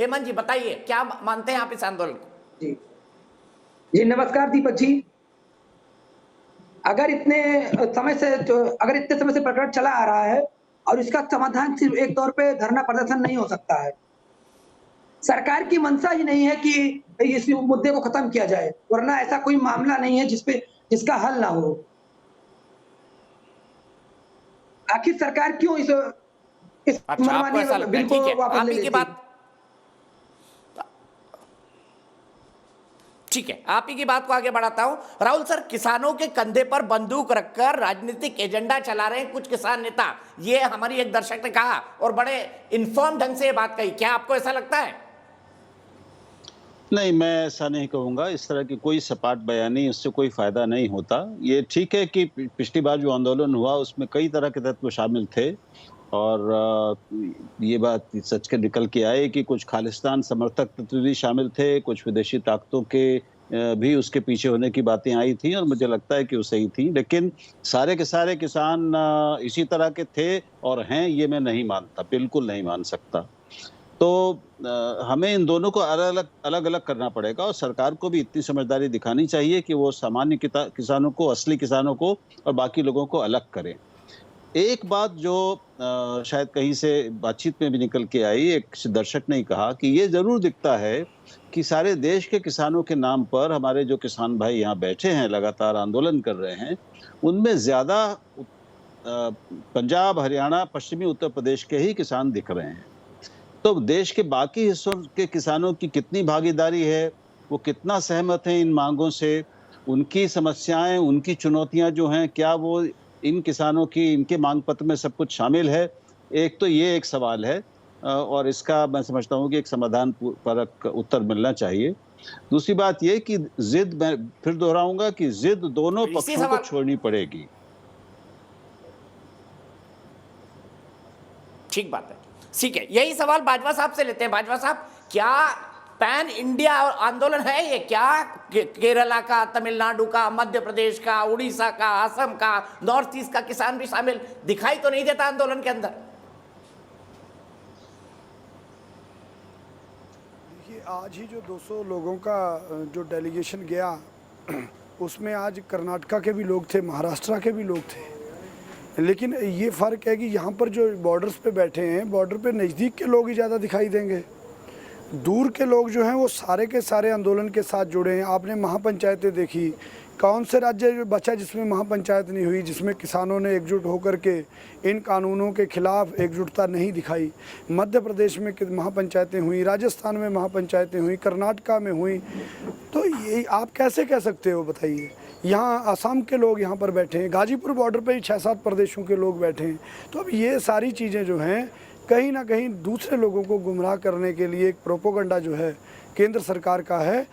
हेमंत जी बताइए, क्या मानते हैं आप इस आंदोलन को? जी जी, नमस्कार दीपक जी। अगर इतने समय से प्रकरण चला आ रहा है और इसका समाधान सिर्फ एक तौर पे धरना प्रदर्शन नहीं हो सकता है। सरकार की मंशा ही नहीं है कि इस मुद्दे को खत्म किया जाए, वरना ऐसा कोई मामला नहीं है जिसका हल ना हो। आखिर सरकार क्यों इस अच्छा, आपको मनमानी ऐसा लगता है, बिल को ठीक है, वापस आप ले ही की लेती? बात, ठीक है, आप ही की बात को आगे बढ़ाता हूं। राहुल सर, किसानों के कंधे पर बंदूक रखकर राजनीतिक एजेंडा चला रहे हैं कुछ किसान नेता, ये हमारी एक दर्शक ने कहा और बड़े इन्फॉर्म ढंग से ये बात कही, क्या आपको ऐसा लगता है? नहीं, मैं ऐसा नहीं कहूँगा। इस तरह की कोई सपाट बयानी, उससे कोई फ़ायदा नहीं होता। ये ठीक है कि पिछली बार जो आंदोलन हुआ, उसमें कई तरह के तत्व शामिल थे और ये बात सच के निकल के आए कि कुछ खालिस्तान समर्थक तत्व भी शामिल थे, कुछ विदेशी ताकतों के भी उसके पीछे होने की बातें आई थी और मुझे लगता है कि वो सही थी। लेकिन सारे के सारे किसान इसी तरह के थे और हैं, ये मैं नहीं मानता, बिल्कुल नहीं मान सकता। तो हमें इन दोनों को अलग-अलग करना पड़ेगा और सरकार को भी इतनी समझदारी दिखानी चाहिए कि वो सामान्य किसानों को, असली किसानों को और बाकी लोगों को अलग करें। एक बात जो शायद कहीं से बातचीत में भी निकल के आई, एक दर्शक ने कहा कि ये ज़रूर दिखता है कि सारे देश के किसानों के नाम पर हमारे जो किसान भाई यहाँ बैठे हैं, लगातार आंदोलन कर रहे हैं, उनमें ज़्यादा पंजाब, हरियाणा, पश्चिमी उत्तर प्रदेश के ही किसान दिख रहे हैं। तो देश के बाकी हिस्सों के किसानों की कितनी भागीदारी है, वो कितना सहमत हैं इन मांगों से, उनकी समस्याएं, उनकी चुनौतियां जो हैं, क्या वो इन किसानों की, इनके मांग पत्र में सब कुछ शामिल है? एक तो ये एक सवाल है और इसका मैं समझता हूँ कि एक समाधान परक उत्तर मिलना चाहिए। दूसरी बात ये कि जिद, मैं फिर दोहराऊंगा कि जिद दोनों इसी पक्षों को सवाल, छोड़नी पड़ेगी। ठीक बात है, ठीक है, यही सवाल बाजवा साहब से लेते हैं। बाजवा साहब, क्या पैन इंडिया आंदोलन है ये? क्या केरला का, तमिलनाडु का, मध्य प्रदेश का, उड़ीसा का, असम का, नॉर्थ ईस्ट का किसान भी शामिल दिखाई तो नहीं देता आंदोलन के अंदर? देखिए, आज ही जो 200 लोगों का जो डेलीगेशन गया उसमें आज कर्नाटका के भी लोग थे, महाराष्ट्र के भी लोग थे। लेकिन ये फ़र्क है कि यहाँ पर जो बॉर्डर्स पे बैठे हैं, बॉर्डर पे नज़दीक के लोग ही ज़्यादा दिखाई देंगे। दूर के लोग जो हैं वो सारे के सारे आंदोलन के साथ जुड़े हैं। आपने महापंचायतें देखी, कौन से राज्य बचा जिसमें महापंचायत नहीं हुई, जिसमें किसानों ने एकजुट होकर के इन कानूनों के खिलाफ एकजुटता नहीं दिखाई? मध्य प्रदेश में महापंचायतें हुई, राजस्थान में महापंचायतें हुई, कर्नाटका में हुई। तो ये आप कैसे कह सकते हो, बताइए? यहाँ आसाम के लोग यहाँ पर बैठे हैं, गाजीपुर बॉर्डर पे ही 6-7 प्रदेशों के लोग बैठे हैं। तो अब ये सारी चीज़ें जो हैं कहीं ना कहीं दूसरे लोगों को गुमराह करने के लिए एक प्रोपोगंडा जो है केंद्र सरकार का है।